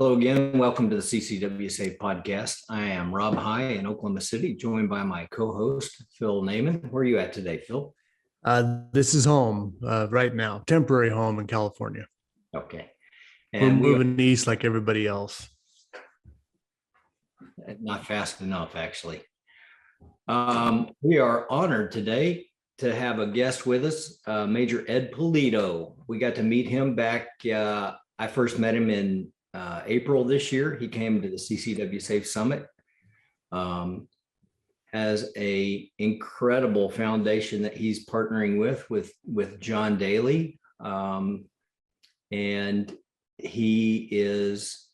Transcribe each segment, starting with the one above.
Hello again. Welcome to the CCW Safe podcast. I am Rob High in Oklahoma City, joined by my co-host, Phil Naman. Where are you at today, Phil? This is home right now, temporary home in California. Okay. We're And moving east like everybody else. not fast enough, actually. We are honored today to have a guest with us, Major Ed Pulido. We got to meet him back. I first met him in April this year. He came to the CCW Safe Summit. Has a incredible foundation that he's partnering with John Daly. And he is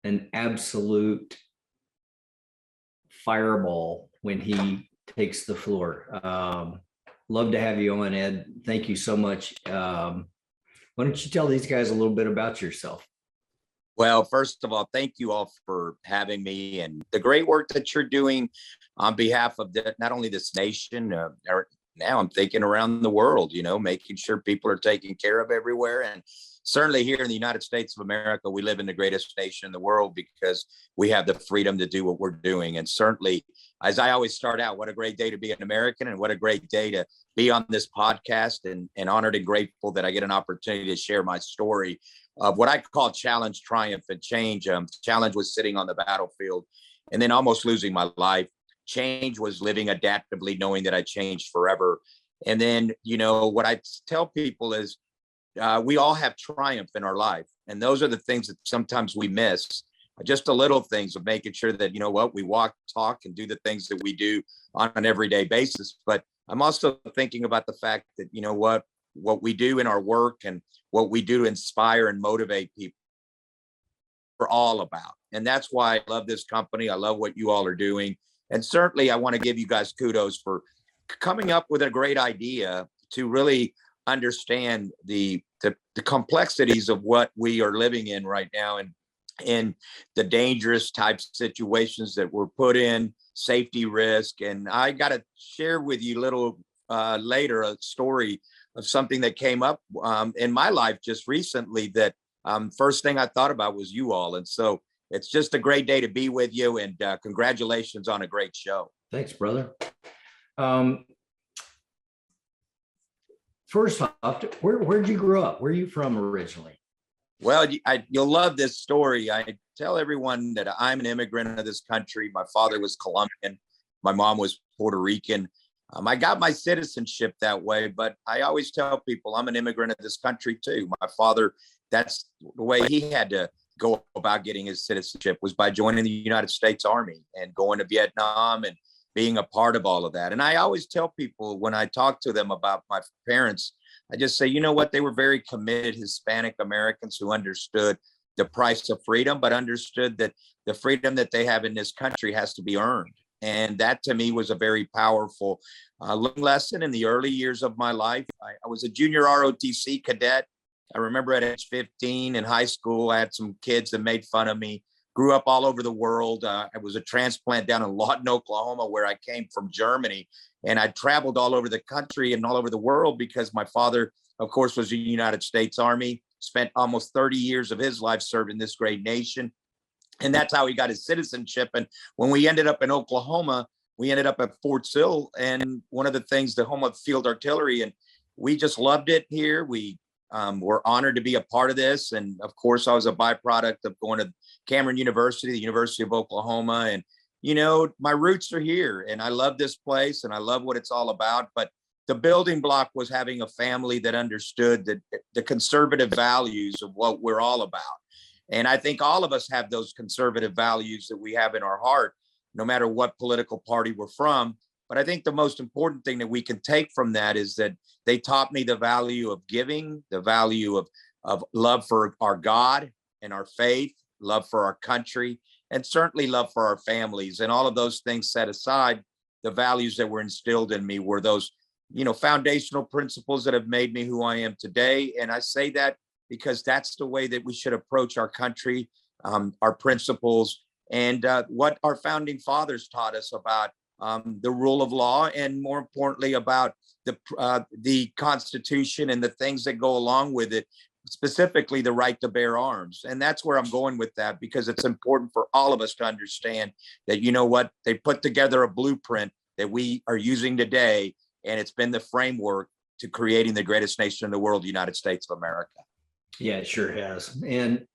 an absolute fireball when he takes the floor. Love to have you on, Ed. Thank you so much. Why don't you tell these guys a little bit about yourself? Well, first of all, thank you all for having me and the great work that you're doing on behalf of not only this nation, or now I'm thinking around the world, making sure people are taken care of everywhere. And certainly here in the United States of America, we live in the greatest nation in the world because we have the freedom to do what we're doing. And certainly, as I always start out, what a great day to be an American and what a great day to be on this podcast, and honored and grateful that I get an opportunity to share my story of what I call challenge, triumph, and change. Challenge was sitting on the battlefield and then almost losing my life. Change was living adaptively, knowing that I changed forever. And then, what I tell people is we all have triumph in our life. And those are the things that sometimes we miss. Just the little things of making sure that, we walk, talk, and do the things that we do on an everyday basis. But I'm also thinking about the fact that, what we do in our work and what we do to inspire and motivate people, we're all about. And that's why I love this company. I love what you all are doing. And certainly I want to give you guys kudos for coming up with a great idea to really understand the complexities of what we are living in right now, and the dangerous types of situations that we're put in, safety risk. And I got to share with you a little later a story of something that came up in my life just recently that first thing I thought about was you all. And so it's just a great day to be with you, and congratulations on a great show. Thanks, brother. First off, where'd you grow up? Where are you from originally? Well, you'll love this story. I tell everyone that I'm an immigrant of this country. My father was Colombian. My mom was Puerto Rican. I got my citizenship that way, but I always tell people I'm an immigrant of this country too. My father, that's the way he had to go about getting his citizenship, was by joining the United States Army and going to Vietnam and being a part of all of that. And I always tell people when I talk to them about my parents, I just say, they were very committed Hispanic Americans who understood the price of freedom, but understood that the freedom that they have in this country has to be earned. And that to me was a very powerful lesson in the early years of my life. I was a junior ROTC cadet. I remember at age 15 in high school, I had some kids that made fun of me. Grew up all over the world. I was a transplant down in Lawton, Oklahoma, where I came from Germany. And I traveled all over the country and all over the world because my father, of course, was in the United States Army, spent almost 30 years of his life serving this great nation. And that's how he got his citizenship. And when we ended up in Oklahoma, we ended up at Fort Sill. And one of the things, the home of field artillery, and we just loved it here. We were honored to be a part of this. And of course, I was a byproduct of going to Cameron University, the University of Oklahoma. And, my roots are here, and I love this place and I love what it's all about. But the building block was having a family that understood the conservative values of what we're all about. And I think all of us have those conservative values that we have in our heart, no matter what political party we're from. But I think the most important thing that we can take from that is that they taught me the value of giving, the value of love for our God and our faith, love for our country, and certainly love for our families. And all of those things set aside, the values that were instilled in me were those, foundational principles that have made me who I am today. And I say that because that's the way that we should approach our country, our principles, and what our founding fathers taught us about the rule of law, and more importantly about the Constitution and the things that go along with it, specifically the right to bear arms. And that's where I'm going with that, because it's important for all of us to understand that, you know what, they put together a blueprint that we are using today, and it's been the framework to creating the greatest nation in the world, the United States of America. Yeah, it sure has. And,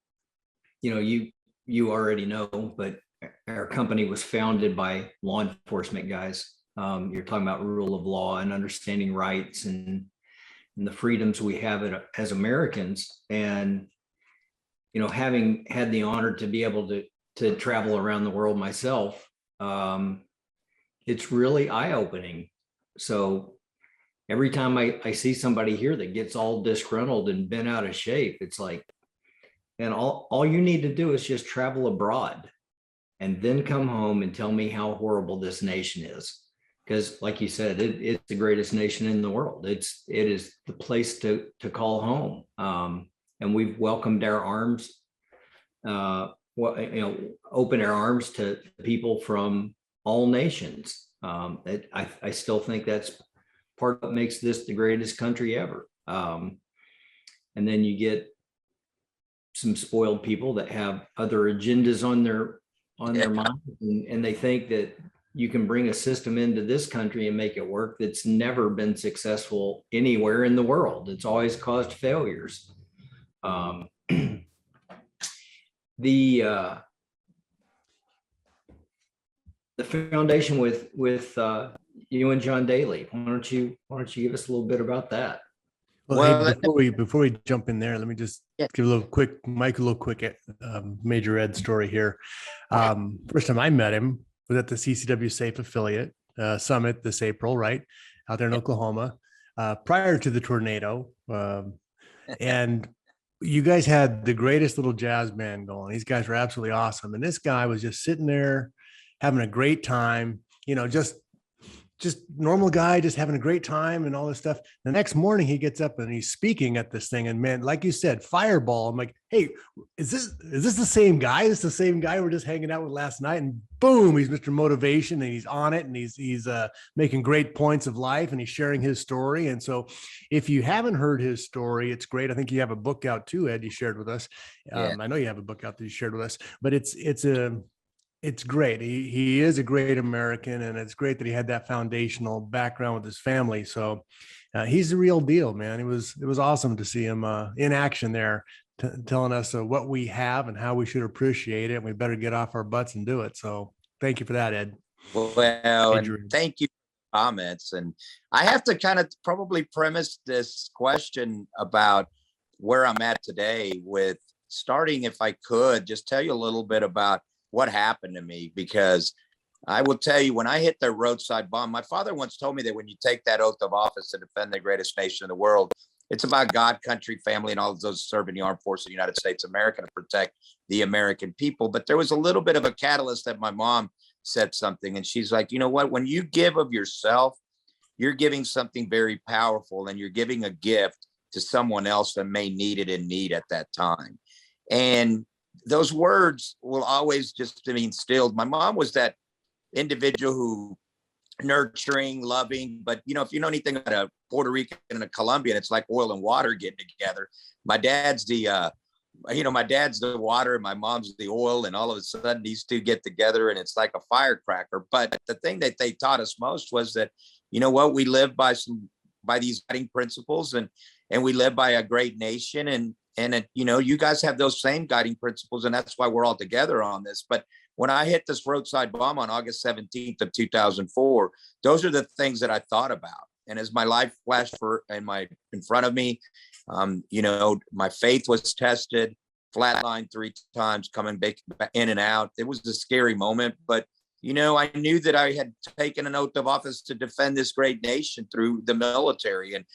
you already know, but our company was founded by law enforcement guys. You're talking about rule of law and understanding rights and the freedoms we have as Americans. And, having had the honor to be able to travel around the world myself, it's really eye-opening. So every time I see somebody here that gets all disgruntled and bent out of shape, it's like, and all you need to do is just travel abroad and then come home and tell me how horrible this nation is. Because like you said, it's the greatest nation in the world. It is the place to call home. And we've welcomed our arms, open our arms to people from all nations. I still think that's part of what makes this the greatest country ever. And then you get some spoiled people that have other agendas on their mind, and they think that you can bring a system into this country and make it work that's never been successful anywhere in the world. It's always caused failures. The foundation with you and John Daly. Why don't you give us a little bit about that? Well, hey, before we jump in there, let me just give a little quick Major Ed story here. First time I met him was at the CCW Safe Affiliate Summit this April, right out there in Oklahoma, prior to the tornado. And you guys had the greatest little jazz band going. These guys were absolutely awesome. And this guy was just sitting there having a great time, just normal guy, just having a great time and all this stuff. The next morning he gets up and he's speaking at this thing, and man, like you said, fireball. I'm like, hey, is this the same guy? Is this the same guy we're just hanging out with last night? And boom, he's Mr. Motivation, and he's on it, and he's making great points of life, and he's sharing his story. And so if you haven't heard his story, it's great. I think you have a book out too, Ed, you shared with us. I know you have a book out that you shared with us, but it's great. He is a great American, and it's great that he had that foundational background with his family. So he's the real deal, man. It was awesome to see him in action there, telling us what we have and how we should appreciate it. And we better get off our butts and do it. So thank you for that, Ed. Well, and thank you for your comments. And I have to kind of probably premise this question about where I'm at today with starting, if I could, just tell you a little bit about what happened to me, because I will tell you, when I hit the roadside bomb, my father once told me that when you take that oath of office to defend the greatest nation in the world, it's about God, country, family, and all of those serving the armed forces of the United States of America to protect the American people. But there was a little bit of a catalyst that my mom said something, and she's like, you know what, when you give of yourself, you're giving something very powerful, and you're giving a gift to someone else that may need it in need at that time. And those words will always just be instilled. My mom was that individual who nurturing, loving, but if you know anything about a Puerto Rican and a Colombian, it's like oil and water getting together. My dad's the water and my mom's the oil, and all of a sudden these two get together and it's like a firecracker. But the thing that they taught us most was that, we live by these guiding principles, and we live by a great nation, and you guys have those same guiding principles, and that's why we're all together on this. But when I hit this roadside bomb on August 17th of 2004, those are the things that I thought about. And as my life flashed in front of me, my faith was tested, flatlined 3 times, coming back in and out. It was a scary moment, but I knew that I had taken an oath of office to defend this great nation through the military. And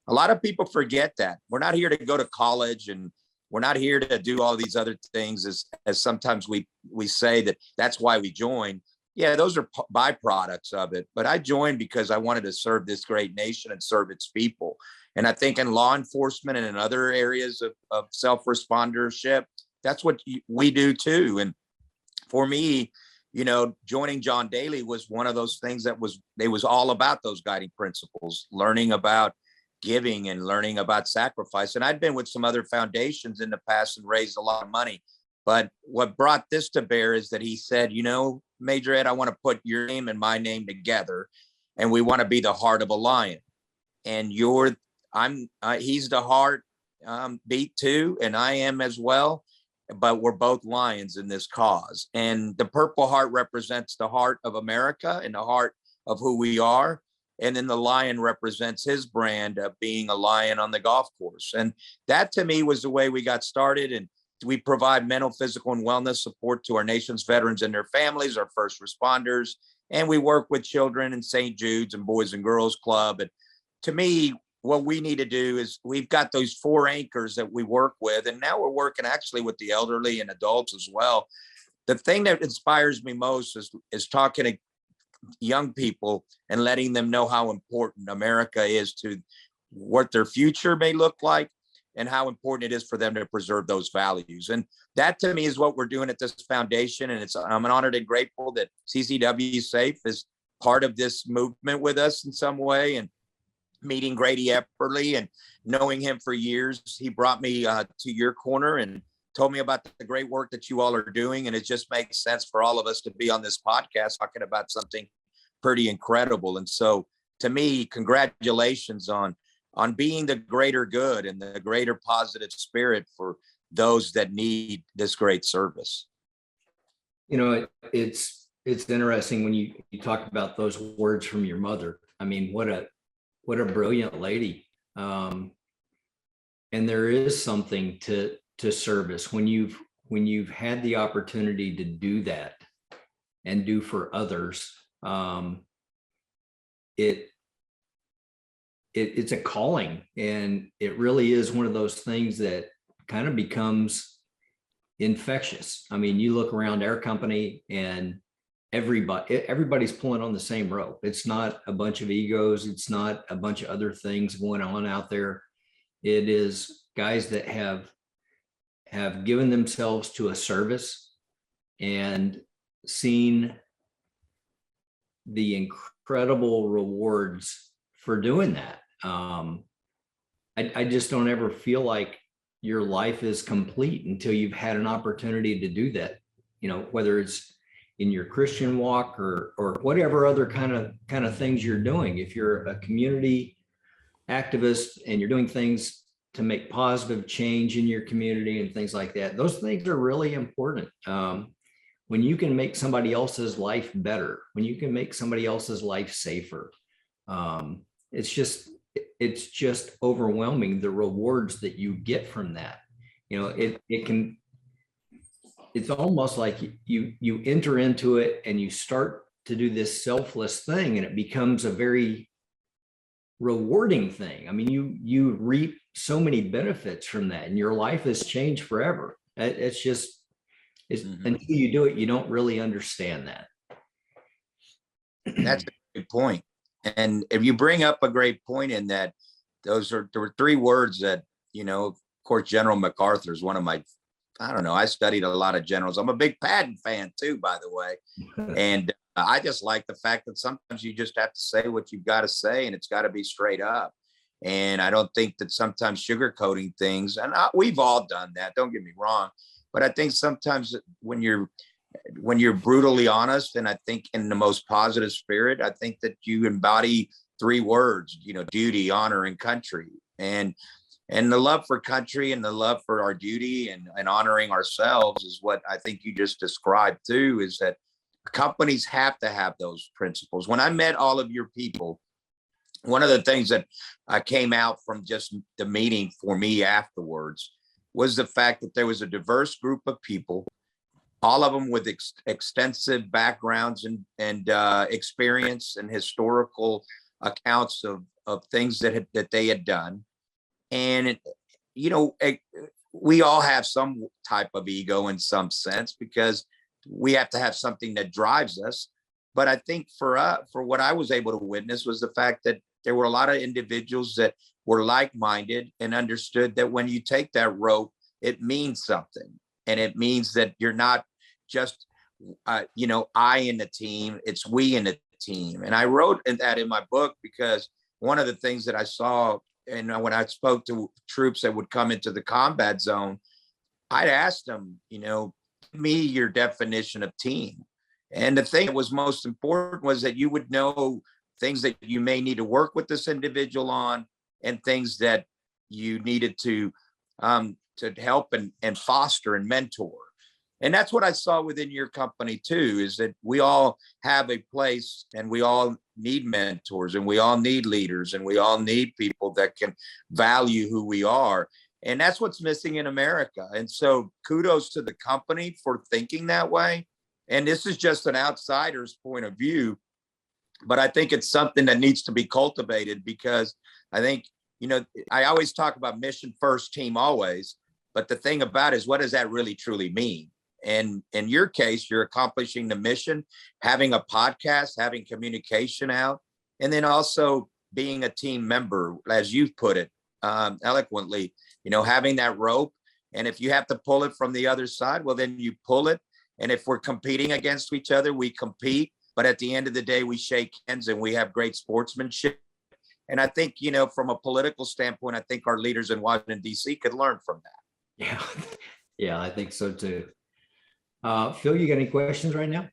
a lot of people forget that. We're not here to go to college, and we're not here to do all these other things as sometimes we say that's why we join. Yeah, those are byproducts of it. But I joined because I wanted to serve this great nation and serve its people. And I think in law enforcement and in other areas of self-respondership, that's what we do too. And for me, joining John Daly was one of those things that was all about those guiding principles, learning about giving and learning about sacrifice. And I'd been with some other foundations in the past and raised a lot of money. But what brought this to bear is that he said, you know, Major Ed, I want to put your name and my name together, and we want to be the heart of a lion. And he's the heart beat too, and I am as well. But we're both lions in this cause. And the Purple Heart represents the heart of America and the heart of who we are. And then the lion represents his brand of being a lion on the golf course. And that to me was the way we got started. And we provide mental, physical, and wellness support to our nation's veterans and their families, our first responders. And we work with children in St. Jude's and Boys and Girls Club. And to me, what we need to do is we've got those 4 anchors that we work with. And now we're working actually with the elderly and adults as well. The thing that inspires me most is talking to young people and letting them know how important America is to what their future may look like and how important it is for them to preserve those values. And that to me is what we're doing at this foundation. And I'm honored and grateful that CCW Safe is part of this movement with us in some way. And meeting Grady Epperly and knowing him for years, he brought me to your corner and told me about the great work that you all are doing. And it just makes sense for all of us to be on this podcast talking about something pretty incredible. And so to me, congratulations on being the greater good and the greater positive spirit for those that need this great service. You know, it's interesting when you talk about those words from your mother. I mean, what a brilliant lady. And there is something to service when you've had the opportunity to do that and do for others. It's a calling, and it really is one of those things that kind of becomes infectious. I mean, you look around our company and everybody's pulling on the same rope. It's not a bunch of egos. It's not a bunch of other things going on out there. It is guys that have given themselves to a service and seen the incredible rewards for doing that. I just don't ever feel like your life is complete until you've had an opportunity to do that, you know, whether it's in your Christian walk or whatever other kind of things you're doing. If you're a community activist and you're doing things to make positive change in your community and things like that, those things are really important. When you can make somebody else's life better, when you can make somebody else's life safer, it's just overwhelming, the rewards that you get from that. You know, it's almost like you enter into it and you start to do this selfless thing, and it becomes a very rewarding thing. I mean, you reap so many benefits from that, and your life has changed forever. It's until you do it, you don't really understand that. That's a good point. And if you bring up a great point in that, there were 3 words that, you know, of course, General MacArthur is one of my, I don't know, I studied a lot of generals. I'm a big Patton fan too, by the way. And I just like the fact that sometimes you just have to say what you've got to say, and it's got to be straight up. And I don't think that sometimes sugarcoating things, and we've all done that, don't get me wrong. But I think sometimes when you're brutally honest, and I think in the most positive spirit, I think that you embody 3 words, you know, duty, honor, and country. And the love for country and the love for our duty and honoring ourselves is what I think you just described too, is that companies have to have those principles. When I met all of your people, one of the things that came out from just the meeting for me afterwards was the fact that there was a diverse group of people, all of them with extensive backgrounds and experience and historical accounts of things that they had done. And, you know, we all have some type of ego in some sense, because we have to have something that drives us. But I think for what I was able to witness was the fact that there were a lot of individuals that were like-minded and understood that when you take that rope, it means something. And it means that you're not just, you know, I in the team, it's we in the team. And I wrote that in my book because one of the things that I saw and when I spoke to troops that would come into the combat zone, I'd ask them, give me your definition of team. And the thing that was most important was that you would know things that you may need to work with this individual on, and things that you needed to help and foster and mentor. And that's what I saw within your company too, is that we all have a place, and we all need mentors, and we all need leaders, and we all need people that can value who we are. And that's what's missing in America. And so kudos to the company for thinking that way. And this is just an outsider's point of view, but I think it's something that needs to be cultivated, because I think, I always talk about mission first, team always. But the thing about it is, what does that really truly mean? And in your case, you're accomplishing the mission, having a podcast, having communication out, and then also being a team member, as you've put it eloquently, having that rope. And if you have to pull it from the other side, well, then you pull it. And if we're competing against each other, we compete. But at the end of the day, we shake hands and we have great sportsmanship. And I think, from a political standpoint, I think our leaders in Washington, D.C. could learn from that. Yeah. Yeah, I think so too. Phil, you got any questions right now?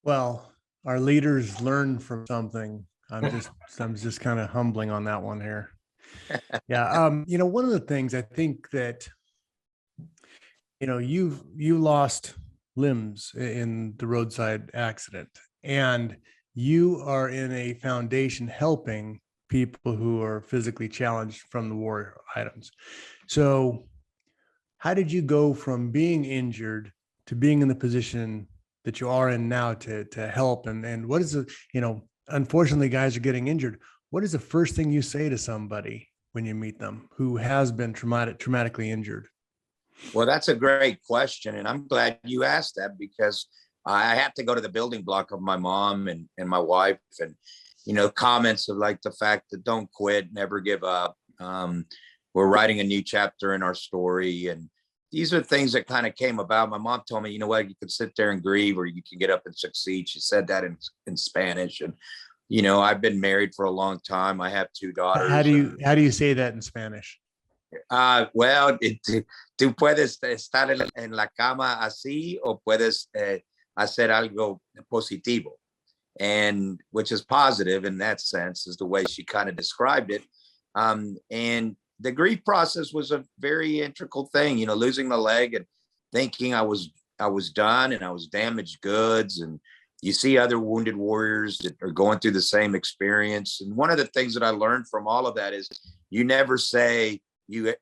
Well, our leaders learn from something. I'm just kind of humbling on that one here. Yeah. One of the things I think that, you lost limbs in the roadside accident, and you are in a foundation helping people who are physically challenged from the war items. So how did you go from being injured to being in the position that you are in now to help? And what is unfortunately, guys are getting injured. What is the first thing you say to somebody when you meet them who has been traumatically injured? Well, that's a great question. And I'm glad you asked that, because I had to go to the building block of my mom and my wife, and, comments of like the fact that don't quit, never give up. We're writing a new chapter in our story. And these are things that kind of came about. My mom told me, you can sit there and grieve, or you can get up and succeed. She said that in Spanish. And, I've been married for a long time. I have 2 daughters. How do you say that in Spanish? Well, tú puedes estar en la cama así, o puedes hacer algo positivo, and which is positive in that sense, is the way she kind of described it. And the grief process was a very integral thing, losing the leg and thinking I was done and I was damaged goods. And you see other wounded warriors that are going through the same experience. And one of the things that I learned from all of that is you never say really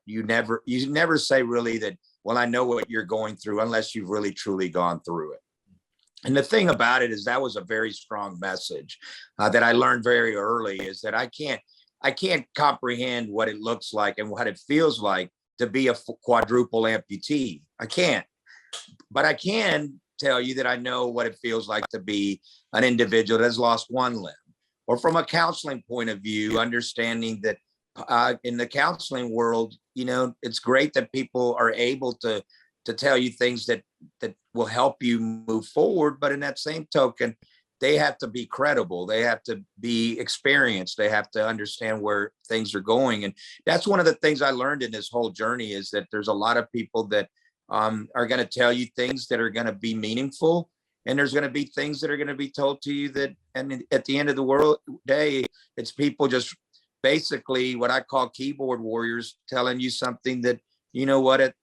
that, well, I know what you're going through, unless you've really truly gone through it. And the thing about it is that was a very strong message that I learned very early, is that I can't comprehend what it looks like and what it feels like to be a quadruple amputee. I can't, but I can tell you that I know what it feels like to be an individual that has lost one limb. Or from a counseling point of view, understanding that in the counseling world, it's great that people are able to tell you things that will help you move forward. But in that same token, they have to be credible. They have to be experienced. They have to understand where things are going. And that's one of the things I learned in this whole journey, is that there's a lot of people that are going to tell you things that are going to be meaningful. And there's going to be things that are going to be told to you that, and at the end of the day, it's people just basically what I call keyboard warriors telling you something that,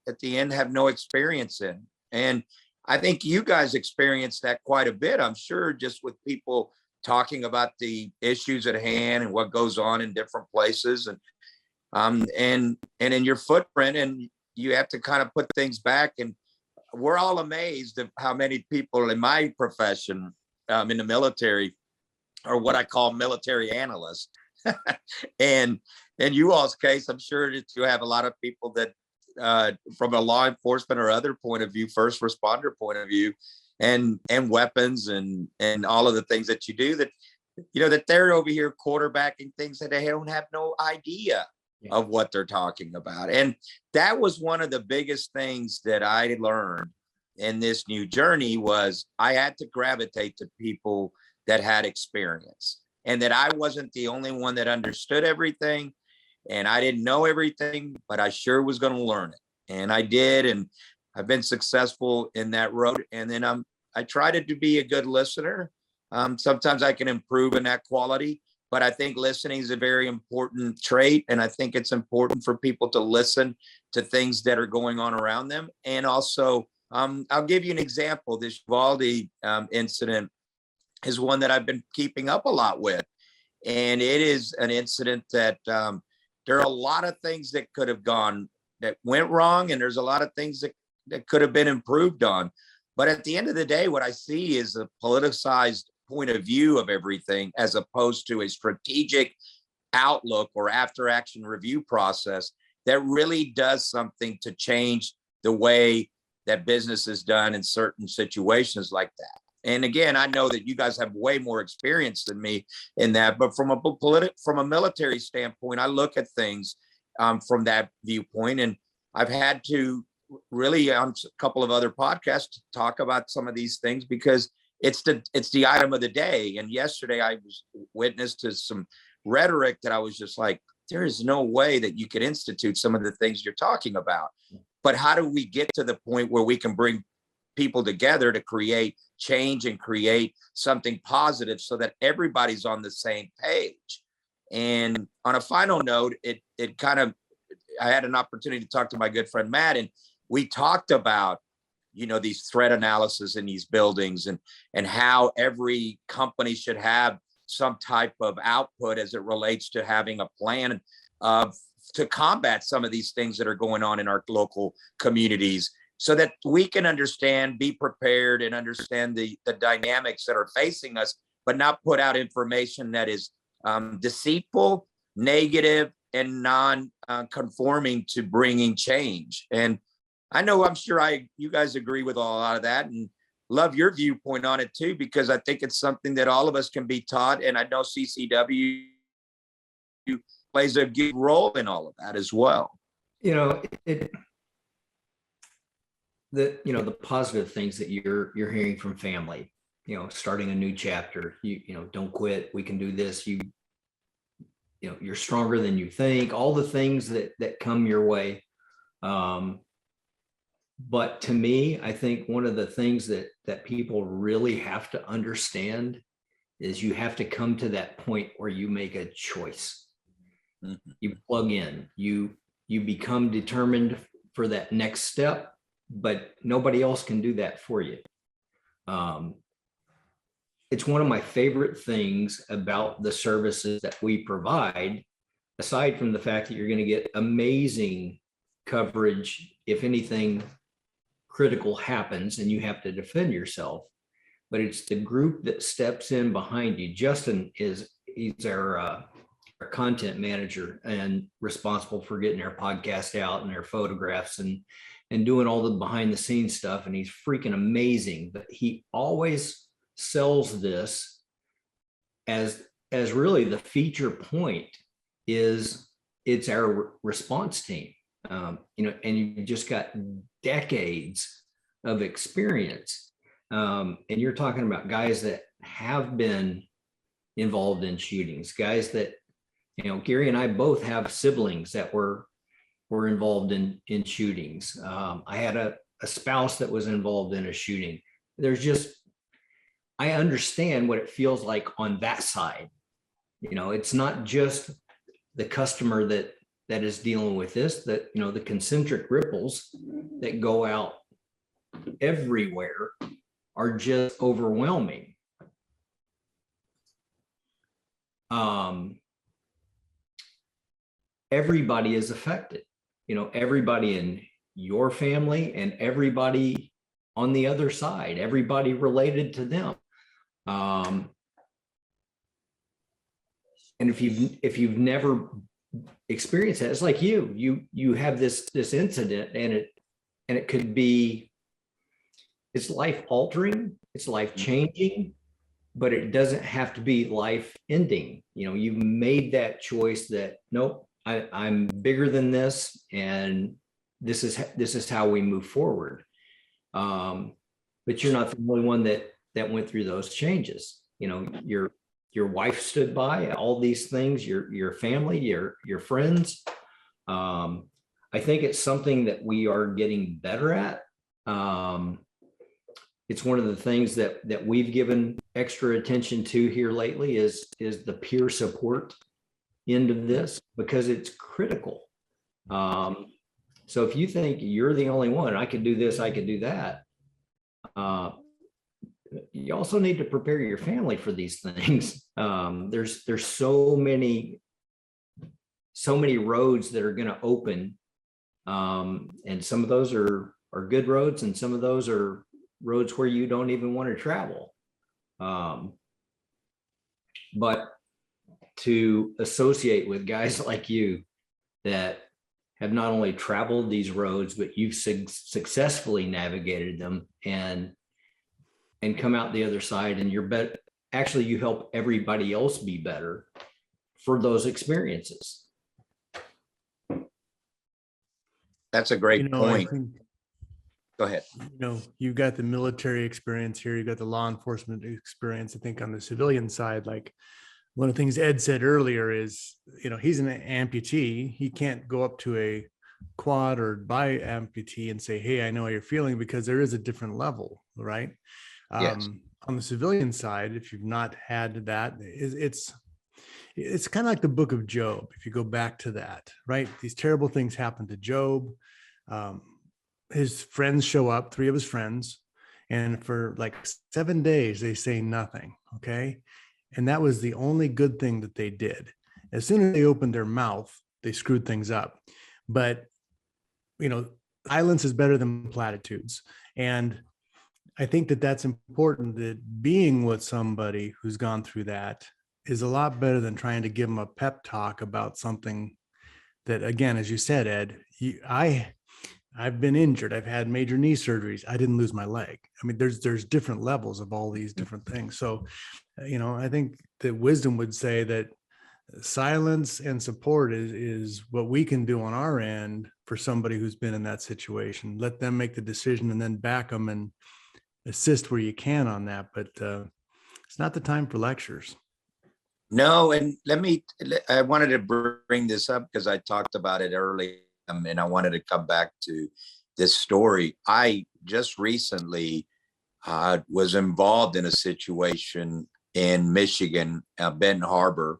at the end have no experience in. And I think you guys experienced that quite a bit, I'm sure, just with people talking about the issues at hand and what goes on in different places, and in your footprint, and you have to kind of put things back. And we're all amazed at how many people in my profession, in the military, are what I call military analysts. And in you all's case, I'm sure that you have a lot of people that from a law enforcement or other point of view, first responder point of view, and weapons and all of the things that you do, that that they're over here quarterbacking things that they don't have no idea of what they're talking about. And that was one of the biggest things that I learned in this new journey, was I had to gravitate to people that had experience. and that I wasn't the only one that understood everything, and I didn't know everything, but I sure was going to learn it. And I did, and I've been successful in that road. And then I try to be a good listener. Sometimes I can improve in that quality, but I think listening is a very important trait. And I think it's important for people to listen to things that are going on around them. And also, I'll give you an example. This Uvalde incident is one that I've been keeping up a lot with. And it is an incident that there are a lot of things that could have gone, that went wrong. And there's a lot of things that could have been improved on. But at the end of the day, what I see is a politicized point of view of everything, as opposed to a strategic outlook or after action review process that really does something to change the way that business is done in certain situations like that. And again, I know that you guys have way more experience than me in that, but from a military standpoint, I look at things from that viewpoint. And I've had to really on a couple of other podcasts talk about some of these things because it's the item of the day. And yesterday I was witness to some rhetoric that I was just like, there is no way that you could institute some of the things you're talking about. But how do we get to the point where we can bring people together to create change and create something positive so that everybody's on the same page? And on a final note, it kind of, I had an opportunity to talk to my good friend Matt, and we talked about, you know, these threat analysis in these buildings and how every company should have some type of output as it relates to having a plan to combat some of these things that are going on in our local communities, so that we can understand, be prepared, and understand the dynamics that are facing us, but not put out information that is deceitful, negative, and non-conforming to bringing change. And I know, I'm sure you guys agree with a lot of that, and love your viewpoint on it too, because I think it's something that all of us can be taught. And I know CCW plays a good role in all of that as well. You know, the positive things that you're hearing from family, you know, starting a new chapter, you know, don't quit, we can do this, you know, you're stronger than you think, all the things that come your way. But to me, I think one of the things that people really have to understand is you have to come to that point where you make a choice. Mm-hmm. You plug in, you become determined for that next step, but nobody else can do that for you. It's one of my favorite things about the services that we provide, aside from the fact that you're going to get amazing coverage if anything critical happens and you have to defend yourself, but it's the group that steps in behind you. Justin he's our content manager and responsible for getting our podcast out and their photographs and doing all the behind the scenes stuff. And he's freaking amazing, but he always sells this as really the feature point is it's our response team. You know, and you just got decades of experience. And you're talking about guys that have been involved in shootings, guys that, you know, Gary and I both have siblings that were involved in shootings. I had a spouse that was involved in a shooting. I understand what it feels like on that side. You know, it's not just the customer that is dealing with this, that, you know, the concentric ripples that go out everywhere are just overwhelming. Everybody is affected, you know, everybody in your family and everybody on the other side, everybody related to them. And if you've never experienced that, it's like you have this incident and it could be, it's life altering, it's life changing, but it doesn't have to be life ending. You know, you've made that choice that, nope, I'm bigger than this, and this is how we move forward. But you're not the only one that went through those changes. You know, your your wife stood by, all these things, your family, your friends. I think it's something that we are getting better at. It's one of the things that we've given extra attention to here lately is the peer support end of this, because it's critical. So if you think you're the only one, I could do this, I could do that. You also need to prepare your family for these things. There's so many roads that are going to open. And some of those are good roads, and some of those are roads where you don't even want to travel. But to associate with guys like you that have not only traveled these roads, but you've successfully navigated them and come out the other side, and you're better. Actually, you help everybody else be better for those experiences. That's a great point. Go ahead. You've got the military experience here. You've got the law enforcement experience. I think on the civilian side, like one of the things Ed said earlier is, he's an amputee. He can't go up to a quad or bi amputee and say, hey, I know how you're feeling, because there is a different level, right? Yes. On the civilian side, if you've not had that, it's kind of like the book of Job. If you go back to that, right? These terrible things happen to Job. His friends show up, 3 of his friends, and for like 7 days, they say nothing. Okay. And that was the only good thing that they did. As soon as they opened their mouth, they screwed things up. But, silence is better than platitudes. And I think that that's important, that being with somebody who's gone through that is a lot better than trying to give them a pep talk about something that, again, as you said, Ed, I've been injured. I've had major knee surgeries. I didn't lose my leg. I mean, there's different levels of all these different things. So, I think that wisdom would say that silence and support is what we can do on our end for somebody who's been in that situation. Let them make the decision and then back them and assist where you can on that. But it's not the time for lectures. No, and I wanted to bring this up because I talked about it earlier, and I wanted to come back to this story. I just recently was involved in a situation in Michigan, Benton Harbor.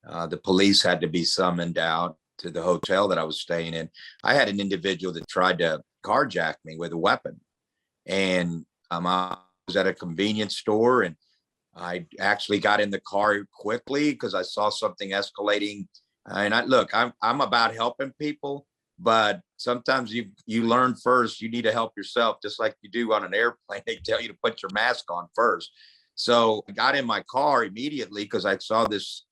The police had to be summoned out to the hotel that I was staying in. I had an individual that tried to carjack me with a weapon, and I was at a convenience store, and I actually got in the car quickly because I saw something escalating. And I'm about helping people, but sometimes you learn first. You need to help yourself, just like you do on an airplane. They tell you to put your mask on first. So I got in my car immediately because I saw this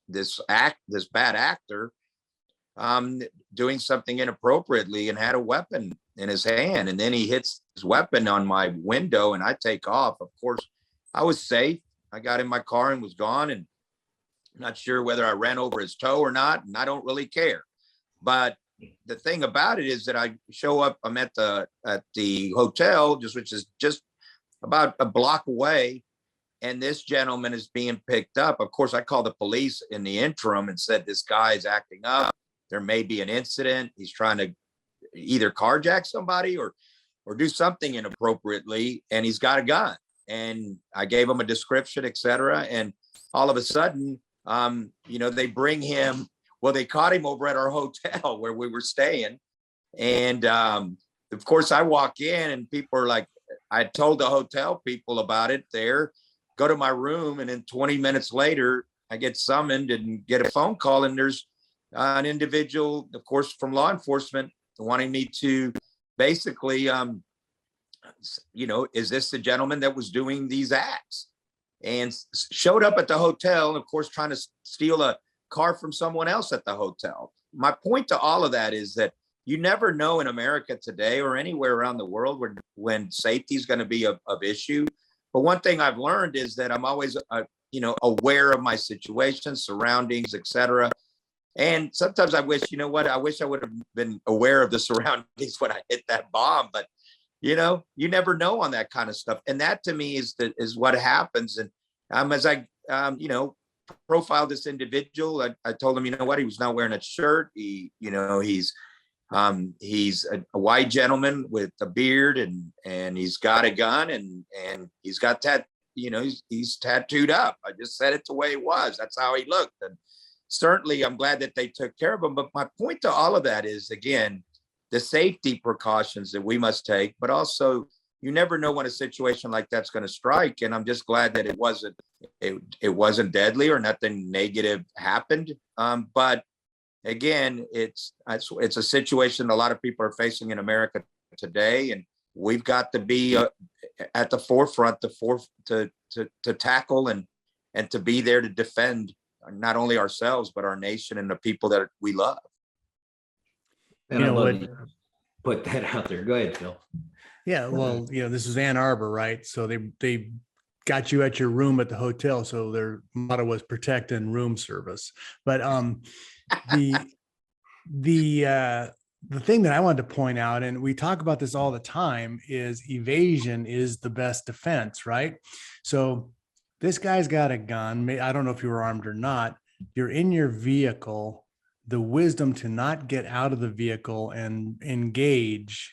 bad actor doing something inappropriately and had a weapon in his hand. And then he hits his weapon on my window, and I take off. Of course, I was safe. I got in my car and was gone, and I'm not sure whether I ran over his toe or not, and I don't really care. But the thing about it is that I show up, I'm at the hotel, which is just about a block away, and this gentleman is being picked up. Of course, I called the police in the interim and said, this guy is acting up. There may be an incident. He's trying to either carjack somebody or do something inappropriately, and he's got a gun. And I gave him a description, et cetera. And all of a sudden, they bring him. Well, they caught him over at our hotel where we were staying. And of course, I walk in and people are like, I told the hotel people about it there, go to my room. And then 20 minutes later, I get summoned and get a phone call. And there's an individual, of course, from law enforcement wanting me to basically, is this the gentleman that was doing these acts? And showed up at the hotel, and of course, trying to steal a car from someone else at the hotel. My point to all of that is that you never know in America today or anywhere around the world when safety is going to be of issue. But one thing I've learned is that I'm always, aware of my situation, surroundings, et cetera. And sometimes I wish, I would have been aware of the surroundings when I hit that bomb. But you never know on that kind of stuff. And that to me is what happens. And as I, profiled this individual. I told him, you know what, he was not wearing a shirt. He's a white gentleman with a beard, and he's got a gun, and he's got he's tattooed up. I just said it the way it was. That's how he looked. And certainly I'm glad that they took care of him. But my point to all of that is, again, the safety precautions that we must take, but also you never know when a situation like that's going to strike. And I'm just glad that it wasn't deadly or nothing negative happened. But again, it's a situation a lot of people are facing in America today, and we've got to be at the forefront to tackle and to be there to defend not only ourselves but our nation and the people that we love. And You I know love what? you put that out there. Go ahead, Phil. Yeah, well, this is Ann Arbor, right? So they got you at your room at the hotel. So their motto was protect and room service. But the thing that I wanted to point out, and we talk about this all the time, is evasion is the best defense, right? So this guy's got a gun. I don't know if you were armed or not. You're in your vehicle. The wisdom to not get out of the vehicle and engage,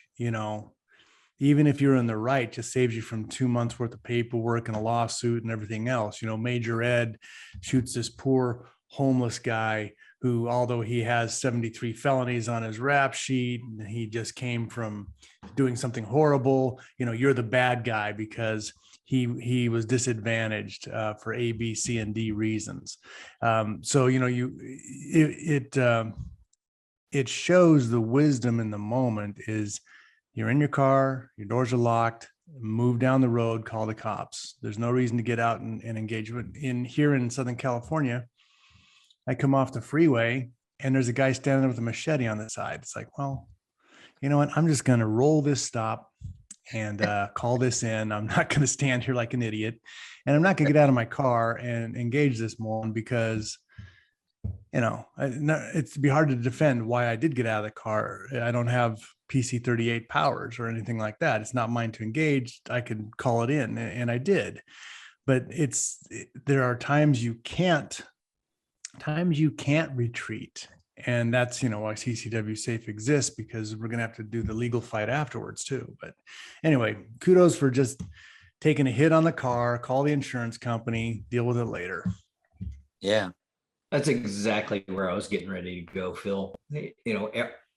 even if you're in the right, just saves you from 2 months worth of paperwork and a lawsuit and everything else. Major Ed shoots this poor homeless guy who, although he has 73 felonies on his rap sheet, he just came from doing something horrible. You're the bad guy because he was disadvantaged for A, B, C, and D reasons. So it shows the wisdom in the moment is, you're in your car, your doors are locked, move down the road, call the cops. There's no reason to get out and engage. Here in Southern California, I come off the freeway and there's a guy standing there with a machete on the side. It's like, well, you know what? I'm just going to roll this stop and call this in. I'm not going to stand here like an idiot, and I'm not going to get out of my car and engage this moron because, it'd be hard to defend why I did get out of the car. I don't have PC 38 powers or anything like that. It's not mine to engage. I could call it in, and I did. But there are times you can't retreat. And that's, why CCW Safe exists, because we're going to have to do the legal fight afterwards too. But anyway, kudos for just taking a hit on the car, call the insurance company, deal with it later. Yeah. That's exactly where I was getting ready to go, Phil.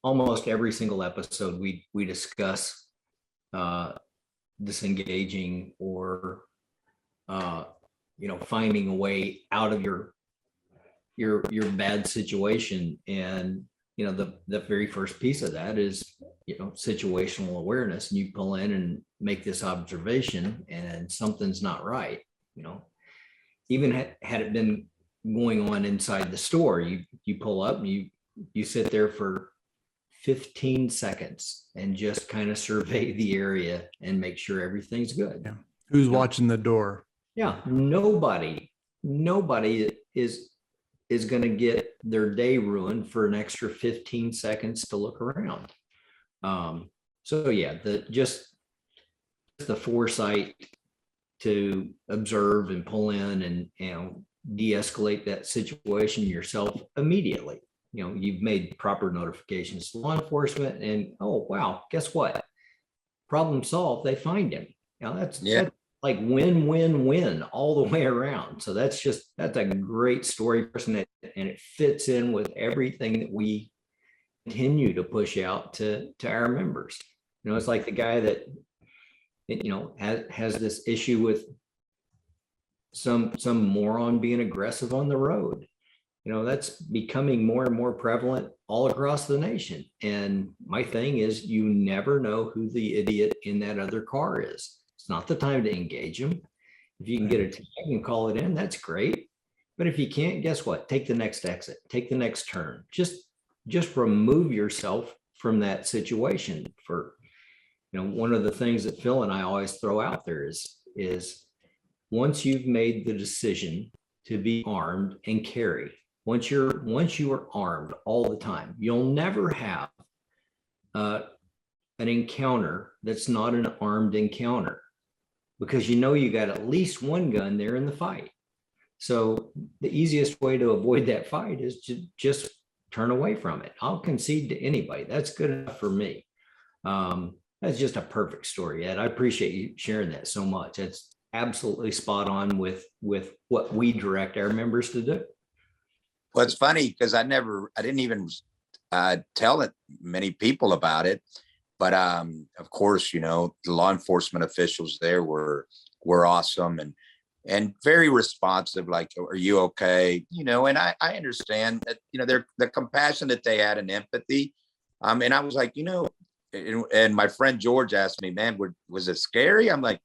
Almost every single episode we discuss disengaging or finding a way out of your bad situation. And the very first piece of that is situational awareness. And you pull in and make this observation and something's not right. Even had it been going on inside the store, you pull up and you sit there for 15 seconds and just kind of survey the area and make sure everything's good. Yeah. Who's watching the door? Yeah. Nobody is going to get their day ruined for an extra 15 seconds to look around. So yeah, just the foresight to observe and pull in and de-escalate that situation yourself immediately. You've made proper notifications to law enforcement, and oh wow, guess what? Problem solved. They find him. That's like win all the way around. So that's a great story, person, and it fits in with everything that we continue to push out to our members. It's like the guy that has this issue with some moron being aggressive on the road. That's becoming more and more prevalent all across the nation. And my thing is, you never know who the idiot in that other car is. It's not the time to engage them. If you can get a tag and call it in, that's great. But if you can't, guess what? Take the next exit, take the next turn. Just remove yourself from that situation. For, one of the things that Phil and I always throw out there is once you've made the decision to be armed and carry, once you are armed all the time, you'll never have an encounter that's not an armed encounter, because you got at least one gun there in the fight. So the easiest way to avoid that fight is to just turn away from it. I'll concede to anybody. That's good enough for me. That's just a perfect story, Ed. I appreciate you sharing that so much. That's absolutely spot on with what we direct our members to do. Well, it's funny because I didn't even tell it many people about it. But of course, you know, the law enforcement officials there were awesome and very responsive. Like, are you okay? You know, and I understand that, you know, the compassion that they had and empathy. And I was like, you know, and my friend George asked me, man, was it scary? I'm like,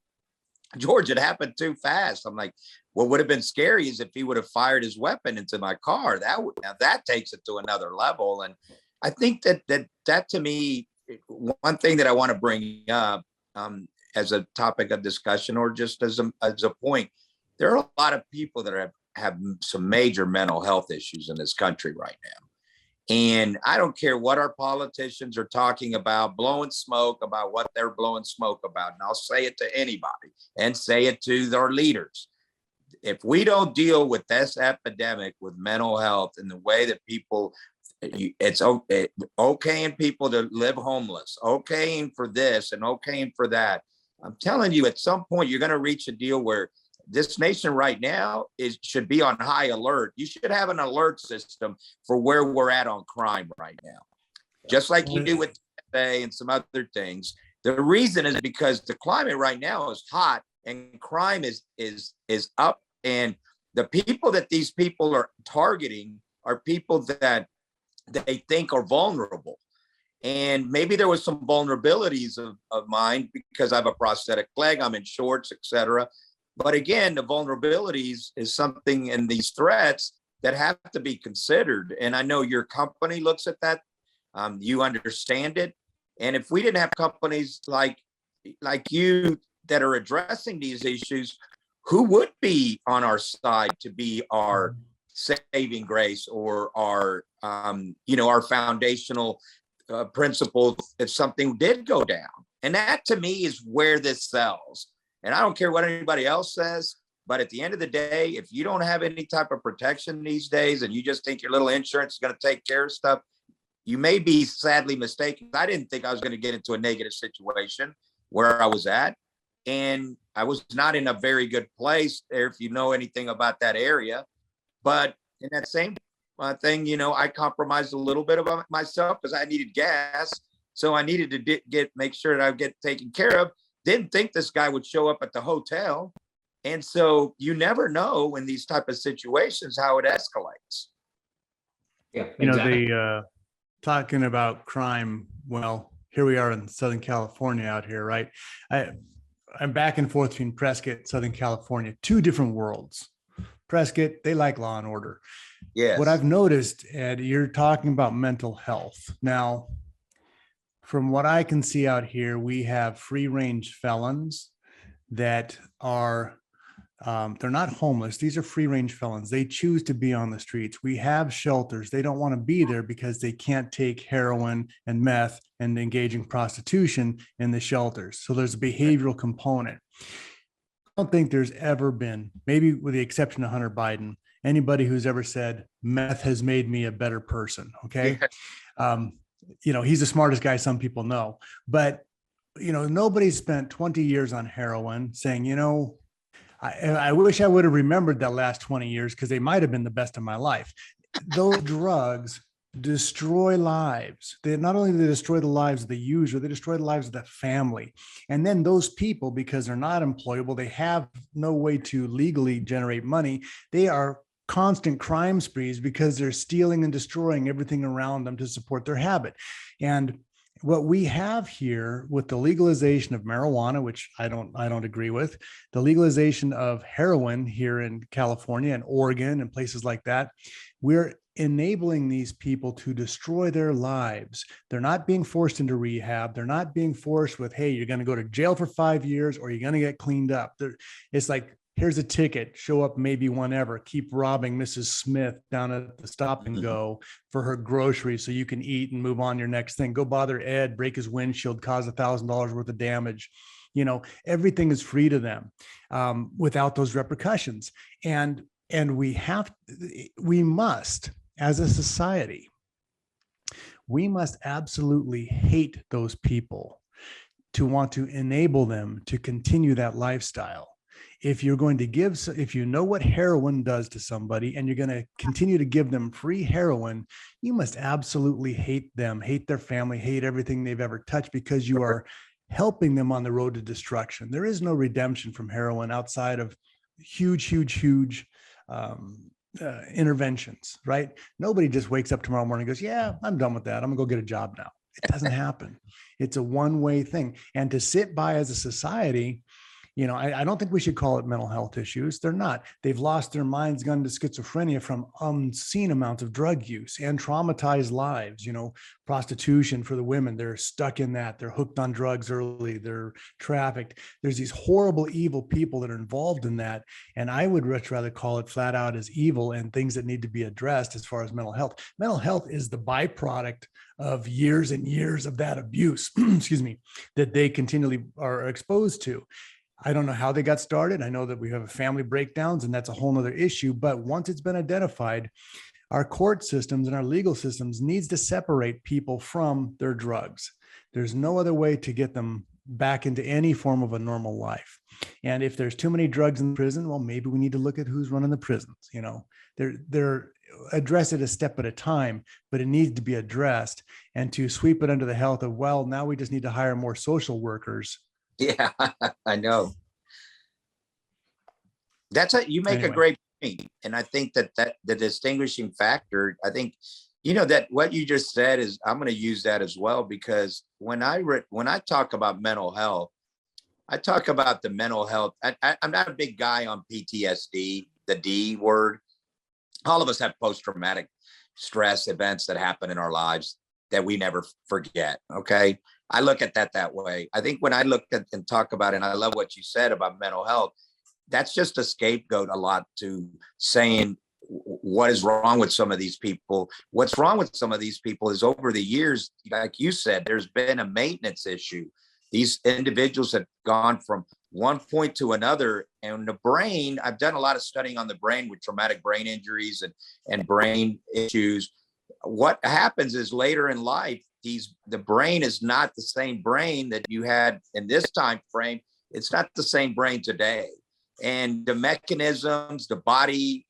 George, it happened too fast. I'm like, what would have been scary is if he would have fired his weapon into my car. Now that takes it to another level. And I think that to me, one thing that I want to bring up as a topic of discussion, or just as a point, there are a lot of people that have some major mental health issues in this country right now. And I don't care what our politicians are talking about, blowing smoke about what they're blowing smoke about. And I'll say it to anybody and say it to their leaders. If we don't deal with this epidemic with mental health and the way that people, it's okaying people to live homeless, okaying for this and okaying for that. I'm telling you, at some point, you're going to reach a deal where this nation right now should be on high alert. You should have an alert system for where we're at on crime right now, just like you do with TSA and some other things. The reason is because the climate right now is hot and crime is up, and the people that these people are targeting are people that they think are vulnerable. And maybe there was some vulnerabilities of mine because I have a prosthetic leg, I'm in shorts, etc. But again, the vulnerabilities is something in these threats that have to be considered. And I know your company looks at that. You understand it. And if we didn't have companies like you that are addressing these issues, who would be on our side to be our saving grace or our, our foundational principle if something did go down? And that to me is where this sells. And I don't care what anybody else says, but at the end of the day, if you don't have any type of protection these days and you just think your little insurance is going to take care of stuff, you may be sadly mistaken. I didn't think I was going to get into a negative situation where I was at. And I was not in a very good place there, if you know anything about that area. But in that same thing, you know, I compromised a little bit about myself because I needed gas. So I needed to make sure that I would get taken care of. Didn't think this guy would show up at the hotel. And so you never know in these type of situations how it escalates. Yeah, exactly. You know, talking about crime, well, here we are in Southern California out here, right? I'm back and forth between Prescott, Southern California, two different worlds. Prescott, they like law and order. Yes. What I've noticed, Ed, you're talking about mental health. Now, from what I can see out here, we have free-range felons that are, they're not homeless. These are free-range felons. They choose to be on the streets. We have shelters. They don't want to be there because they can't take heroin and meth and engage in prostitution in the shelters. So there's a behavioral component. I don't think there's ever been, maybe with the exception of Hunter Biden, anybody who's ever said meth has made me a better person. Okay. You know, he's the smartest guy some people know, but, you know, nobody spent 20 years on heroin saying, you know, I wish I would have remembered that last 20 years because they might have been the best of my life. Those drugs destroy lives. They not only do they destroy the lives of the user, they destroy the lives of the family. And then those people, because they're not employable, they have no way to legally generate money. They are constant crime sprees because they're stealing and destroying everything around them to support their habit. And what we have here with the legalization of marijuana, which I don't agree with, the legalization of heroin here in California and Oregon and places like that, we're enabling these people to destroy their lives. They're not being forced into rehab. They're not being forced with, hey, you're going to go to jail for 5 years or you're going to get cleaned up. It's like, here's a ticket, show up maybe whenever, keep robbing Mrs. Smith down at the stop and go for her groceries so you can eat and move on your next thing. Go bother Ed, break his windshield, cause $1,000 worth of damage. You know, everything is free to them without those repercussions. And And we must, as a society, we must absolutely hate those people to want to enable them to continue that lifestyle. If you're going to if you know what heroin does to somebody and you're going to continue to give them free heroin, you must absolutely hate them, hate their family, hate everything they've ever touched, because you are helping them on the road to destruction. There is no redemption from heroin outside of huge interventions, right? Nobody just wakes up tomorrow morning and goes, yeah, I'm done with that. I'm gonna go get a job now. It doesn't happen. It's a one-way thing. And to sit by as a society, I don't think we should call it mental health issues. They're not. They've lost their minds, gone to schizophrenia from unseen amounts of drug use and traumatized lives. Prostitution for the women, they're stuck in that. They're hooked on drugs early. They're trafficked. There's these horrible, evil people that are involved in that. And I would much rather call it flat out as evil and things that need to be addressed as far as mental health. Mental health is the byproduct of years and years of that abuse, excuse me, that they continually are exposed to. I don't know how they got started. I know that we have family breakdowns, and that's a whole nother issue. But once it's been identified, our court systems and our legal systems needs to separate people from their drugs. There's no other way to get them back into any form of a normal life. And if there's too many drugs in prison, well, maybe we need to look at who's running the prisons. They're address it a step at a time, but it needs to be addressed. And to sweep it under the health of, well, now we just need to hire more social workers. Yeah, I know. You make a great point. And I think that the distinguishing factor, I think, that what you just said is, I'm going to use that as well, because when I talk about mental health, I talk about the mental health. I'm not a big guy on PTSD, the D word. All of us have post-traumatic stress events that happen in our lives that we never forget. Okay. I look at that way. I think when I look at and talk about it, and I love what you said about mental health, that's just a scapegoat a lot to saying what is wrong with some of these people. What's wrong with some of these people is, over the years, like you said, there's been a maintenance issue. These individuals have gone from one point to another, and the brain, I've done a lot of studying on the brain with traumatic brain injuries and brain issues. What happens is, later in life, the brain is not the same brain that you had in this time frame. It's not the same brain today. And the mechanisms, the body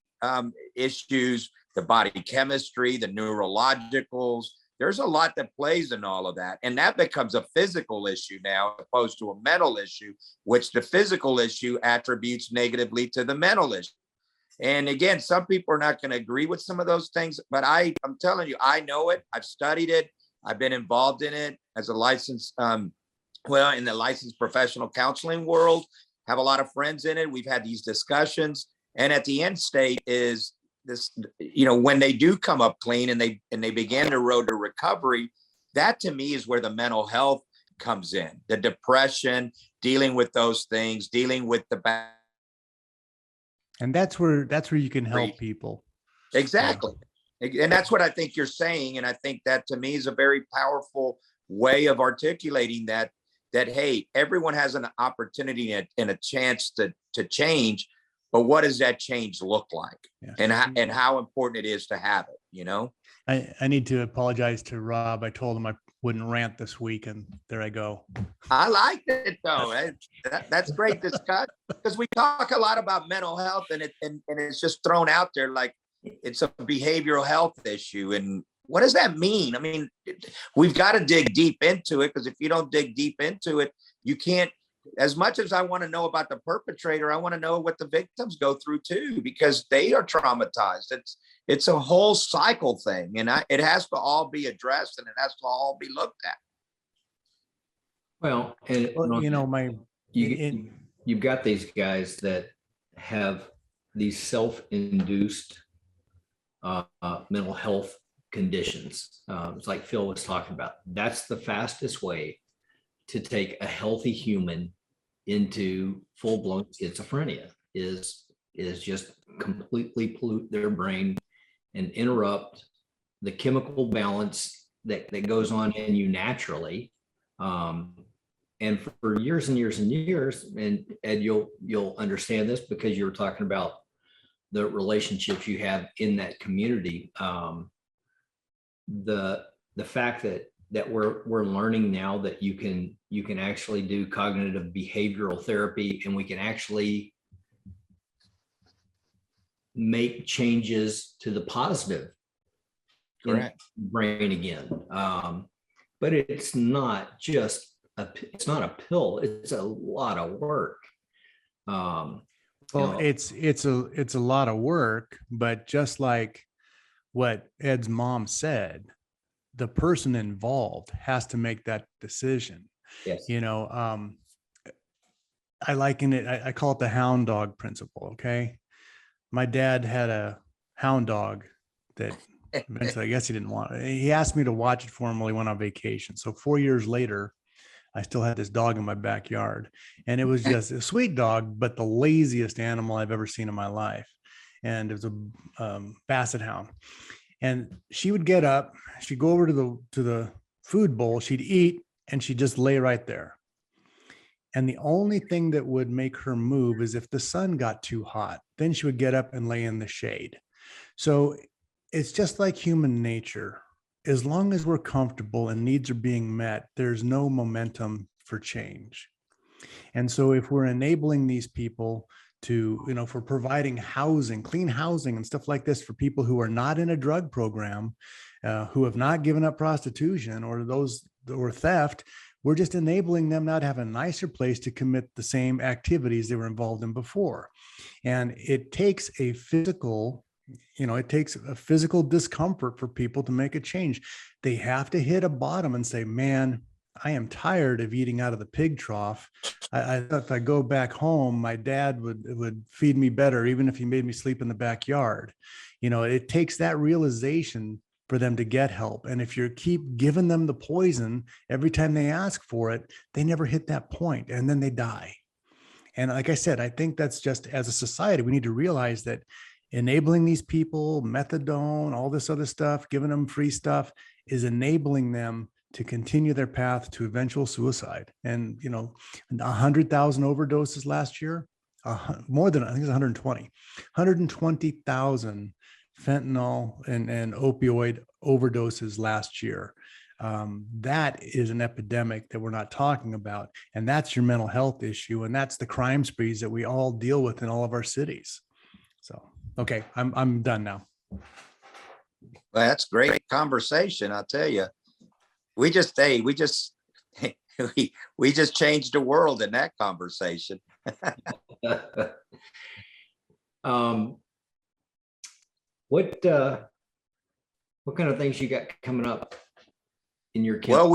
issues, the body chemistry, the neurologicals, there's a lot that plays in all of that. And that becomes a physical issue now, as opposed to a mental issue, which the physical issue attributes negatively to the mental issue. And again, some people are not going to agree with some of those things, but I'm telling you, I know it. I've studied it. I've been involved in it as a licensed, in the licensed professional counseling world, have a lot of friends in it. We've had these discussions. And at the end state is this, when they do come up clean and they begin the road to recovery, that to me is where the mental health comes in, the depression, dealing with those things, dealing with the back. And that's where you can help people. Exactly. And that's what I think you're saying. And I think that to me is a very powerful way of articulating that, hey, everyone has an opportunity and a chance to change, but what does that change look like? Yeah. And how important it is to have it, I need to apologize to Rob. I told him I wouldn't rant this week, and there I go. I liked it though. That's great discussion, because we talk a lot about mental health, and it's just thrown out there like it's a behavioral health issue. And what does that mean? I mean, we've got to dig deep into it, because if you don't dig deep into it, you can't. As much as I want to know about the perpetrator, I want to know what the victims go through too, because they are traumatized. It's a whole cycle thing, and it has to all be addressed, and it has to all be looked at. Well, you've got these guys that have these self-induced mental health conditions. It's like Phil was talking about. That's the fastest way to take a healthy human into full-blown schizophrenia, is just completely pollute their brain and interrupt the chemical balance that goes on in you naturally. And for years and years and years, and Ed, you'll understand this because you were talking about the relationships you have in that community. The fact that we're learning now that you can actually do cognitive behavioral therapy, and we can actually make changes to the positive Correct. brain again. But it's not just it's not a pill. It's a lot of work. Well, you know, it's a lot of work, but just like what Ed's mom said, the person involved has to make that decision. yes. You know, I liken it, I call it the Hound Dog Principle. Okay. My dad had a hound dog that eventually, I guess he didn't want it. He asked me to watch it for him while he went on vacation. So 4 years later, I still had this dog in my backyard, and it was just a sweet dog, but the laziest animal I've ever seen in my life. And it was a basset hound. And she would get up, she'd go over to the food bowl, she'd eat, and she'd just lay right there. And the only thing that would make her move is if the sun got too hot, then she would get up and lay in the shade. So it's just like human nature. As long as we're comfortable and needs are being met, there's no momentum for change. And so if we're enabling these people to, you know, for providing housing, clean housing and stuff like this for people who are not in a drug program, who have not given up prostitution or theft, we're just enabling them now to have a nicer place to commit the same activities they were involved in before. And it takes a physical discomfort for people to make a change. They have to hit a bottom and say, man, I am tired of eating out of the pig trough. I thought if I go back home, my dad would feed me better, even if he made me sleep in the backyard. You know, it takes that realization for them to get help. And if you keep giving them the poison every time they ask for it, they never hit that point, and then they die. And like I said, I think that's just, as a society, we need to realize that enabling these people, methadone, all this other stuff, giving them free stuff, is enabling them to continue their path to eventual suicide. And, you know, 100,000 overdoses last year, more than, I think it's 120,000 fentanyl and opioid overdoses last year. That is an epidemic that we're not talking about. And that's your mental health issue. And that's the crime sprees that we all deal with in all of our cities. So, okay, I'm done now. Well, that's great conversation. I'll tell you, we just changed the world in that conversation. What kind of things you got coming up in your camp? Well,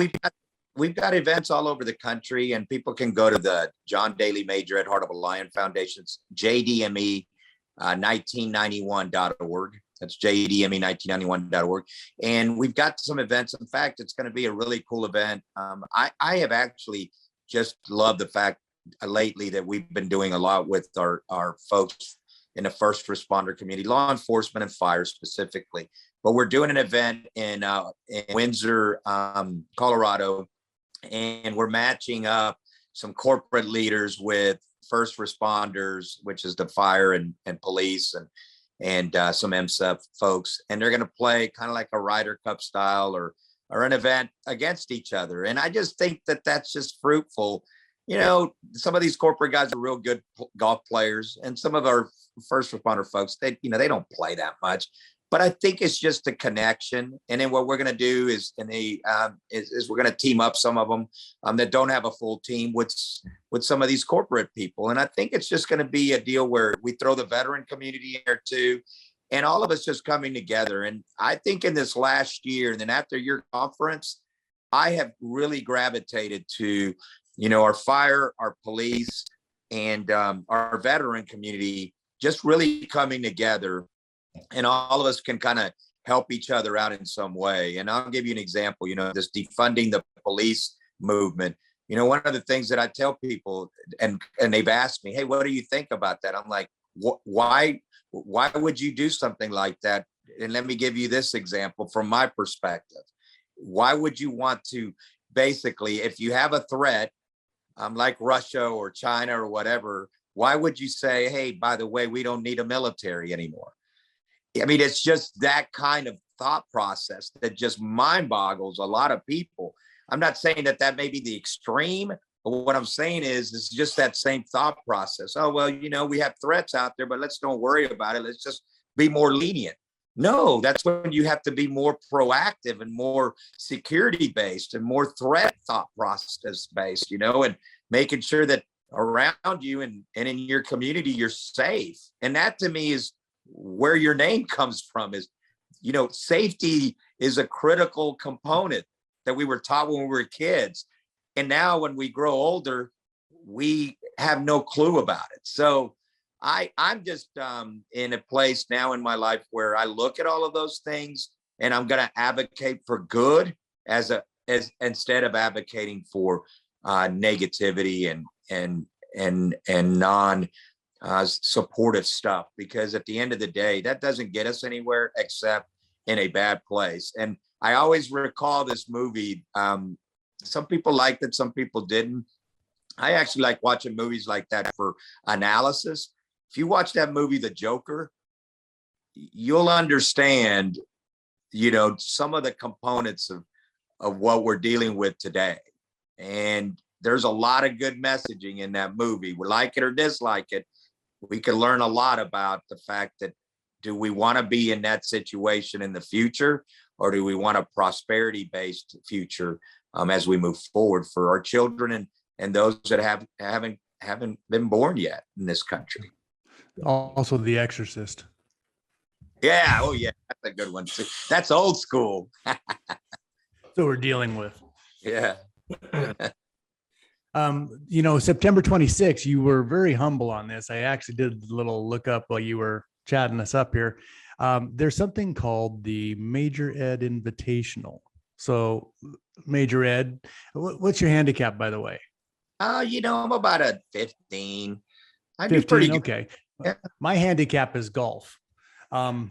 we've got events all over the country, and people can go to the John Daly Major Ed Heart of a Lion Foundation's JDME 1991.org. That's JDME1991.org. And we've got some events. In fact, it's going to be a really cool event. I have actually just loved the fact lately that we've been doing a lot with our folks in the first responder community, law enforcement and fire specifically. But we're doing an event in Windsor, Colorado, and we're matching up some corporate leaders with first responders, which is the fire and police and some MSEP folks. And they're going to play kind of like a Ryder Cup style or an event against each other. And I just think that that's just fruitful. You know, some of these corporate guys are real good golf players, and some of our first responder folks, they don't play that much. But I think it's just a connection. And then what we're going to do is we're going to team up some of them that don't have a full team with some of these corporate people. And I think it's just going to be a deal where we throw the veteran community in there too, and all of us just coming together. And I think in this last year, and then after your conference, I have really gravitated to, you know, our fire, our police, and our veteran community just really coming together. And all of us can kind of help each other out in some way. And I'll give you an example, you know, this defunding the police movement. You know, one of the things that I tell people, and they've asked me, hey, what do you think about that? I'm like, why would you do something like that? And let me give you this example from my perspective. Why would you want to, basically, if you have a threat, like Russia or China or whatever, why would you say, hey, by the way, we don't need a military anymore? I mean, it's just that kind of thought process that just mind boggles a lot of people. I'm not saying that that may be the extreme, but what I'm saying is it's just that same thought process. Oh, well, you know, we have threats out there, but let's don't worry about it. Let's just be more lenient. No, that's when you have to be more proactive and more security based and more threat thought process based, you know, and making sure that around you and in your community, you're safe. And that to me is where your name comes from. Is, you know, safety is a critical component that we were taught when we were kids. And now when we grow older, we have no clue about it. So I'm just in a place now in my life where I look at all of those things and I'm going to advocate for good as instead of advocating for negativity and non supportive stuff, because at the end of the day, that doesn't get us anywhere except in a bad place. And I always recall this movie. Some people liked it, some people didn't. I actually like watching movies like that for analysis. If you watch that movie, The Joker, you'll understand, you know, some of the components of what we're dealing with today. And there's a lot of good messaging in that movie. We like it or dislike it. We can learn a lot about the fact that, do we want to be in that situation in the future, or do we want a prosperity-based future as we move forward for our children and those that haven't been born yet in this country? Also, The Exorcist. Yeah. Oh, yeah. That's a good one too. That's old school. So we're dealing with. Yeah. You know, September 26th, you were very humble on this. I actually did a little look up while you were chatting us up here. There's something called the Major Ed Invitational. So, Major Ed, what's your handicap, by the way? You know, I'm about a 15. I 15, do pretty good. okay. Yeah. My handicap is golf. Oh.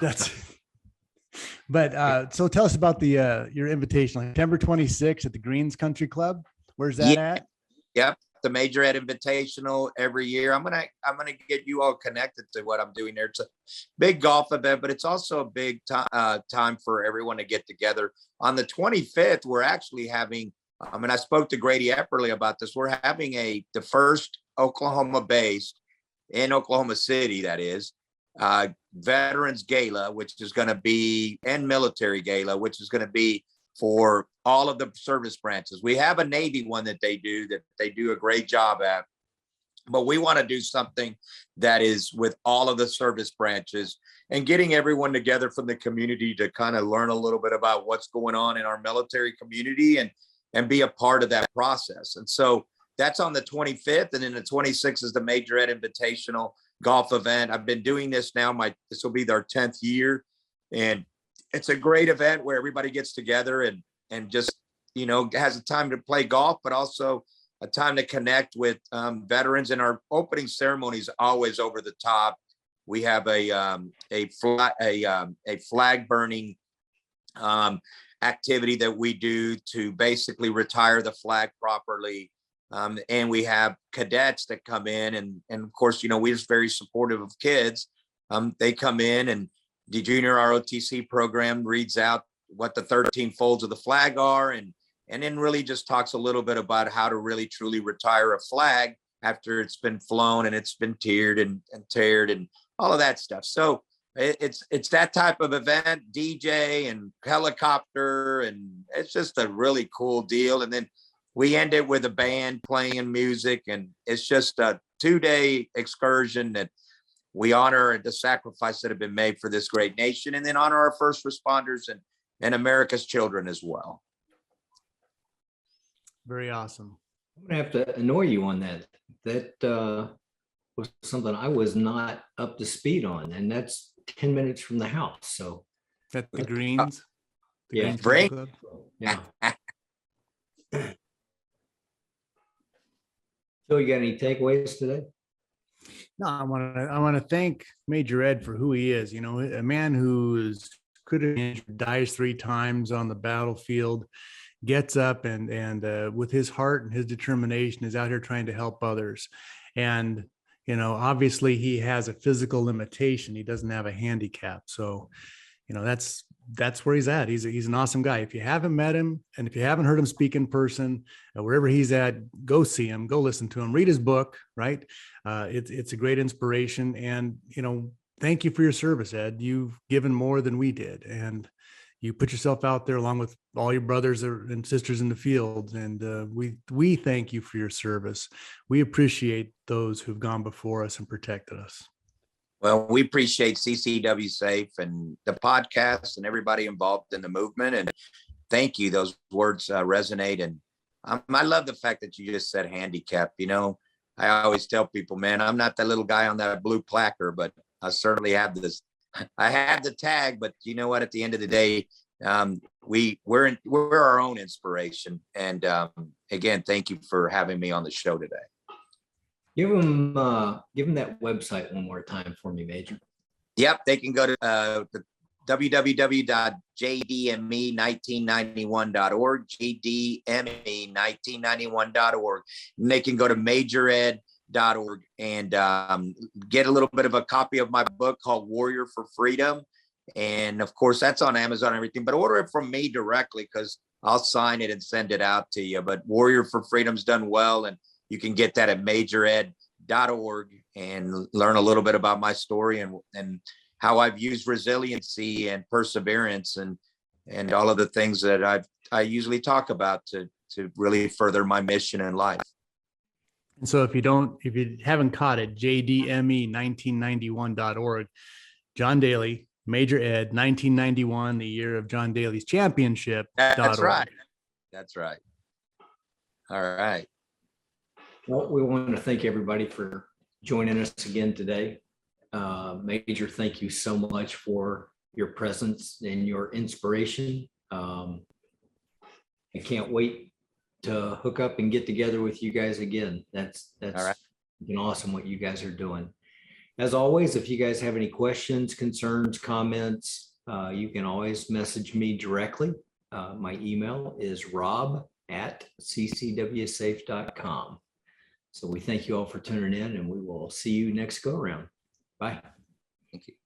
That's. But so tell us about the your invitation, September 26th at the Greens Country Club. Where's that at? Yep, the Major Ed Invitational every year. I'm gonna get you all connected to what I'm doing there. It's a big golf event, but it's also a big time for everyone to get together. On the 25th, we're actually having. And I spoke to Grady Epperly about this. We're having the first Oklahoma-based in Oklahoma City, that is, Veterans Gala, which is going to be, and Military Gala, which is going to be for all of the service branches. We have a Navy one that they do a great job at, but we want to do something that is with all of the service branches and getting everyone together from the community to kind of learn a little bit about what's going on in our military community and be a part of that process. And so that's on the 25th, and then the 26th is the Major Ed Invitational golf event. I've been doing this now. This will be our 10th year, and it's a great event where everybody gets together and just, you know, has a time to play golf, but also a time to connect with veterans. And our opening ceremony is always over the top. We have a flag burning activity that we do to basically retire the flag properly. And we have cadets that come in and of course, you know, we're very supportive of kids. They come in, and the junior ROTC program reads out what the 13 folds of the flag are, and then really just talks a little bit about how to really truly retire a flag after it's been flown and it's been tiered and tiered and all of that stuff. So it's that type of event, DJ and helicopter, and it's just a really cool deal. And then we end it with a band playing music, and it's just a 2-day excursion that we honor the sacrifice that have been made for this great nation, and then honor our first responders and America's children as well. Very awesome. I'm gonna have to annoy you on that. That was something I was not up to speed on, and that's 10 minutes from the house. So at the Greens. Yeah. Great. Yeah. So you got any takeaways today? No, I want to thank Major Ed for who he is. You know, a man who is critically injured, dies 3 times on the battlefield, gets up and with his heart and his determination is out here trying to help others. And, obviously he has a physical limitation. He doesn't have a handicap. So, that's where he's at. He's an awesome guy. If you haven't met him and if you haven't heard him speak in person, wherever he's at, go see him, go listen to him, read his book, right? It's a great inspiration. And, thank you for your service, Ed. You've given more than we did. And you put yourself out there along with all your brothers and sisters in the field. And we thank you for your service. We appreciate those who've gone before us and protected us. Well, we appreciate CCW Safe and the podcast and everybody involved in the movement. And thank you. Those words resonate. And I love the fact that you just said handicap. I always tell people, man, I'm not that little guy on that blue placard, but I certainly have this. I have the tag, but you know what? At the end of the day, we're our own inspiration. And again, thank you for having me on the show today. Give them that website one more time for me, Major. Yep, they can go to www.jdme1991.org, jdme1991.org, and they can go to majored.org and get a little bit of a copy of my book called Warrior for Freedom. And of course, that's on Amazon and everything, but order it from me directly because I'll sign it and send it out to you. But Warrior for Freedom's done well, and you can get that at majored.org and learn a little bit about my story and how I've used resiliency and perseverance and all of the things that I usually talk about to really further my mission in life. And so if you haven't caught it, jdme1991.org, John Daly, Major Ed, 1991, the year of John Daly's championship. That's right. That's right. All right. Well, we want to thank everybody for joining us again today. Major, thank you so much for your presence and your inspiration. I can't wait to hook up and get together with you guys again. That's all right. Been awesome what you guys are doing. As always, if you guys have any questions, concerns, comments, you can always message me directly. My email is rob@ccwsafe.com. So we thank you all for tuning in, and we will see you next go around. Bye. Thank you.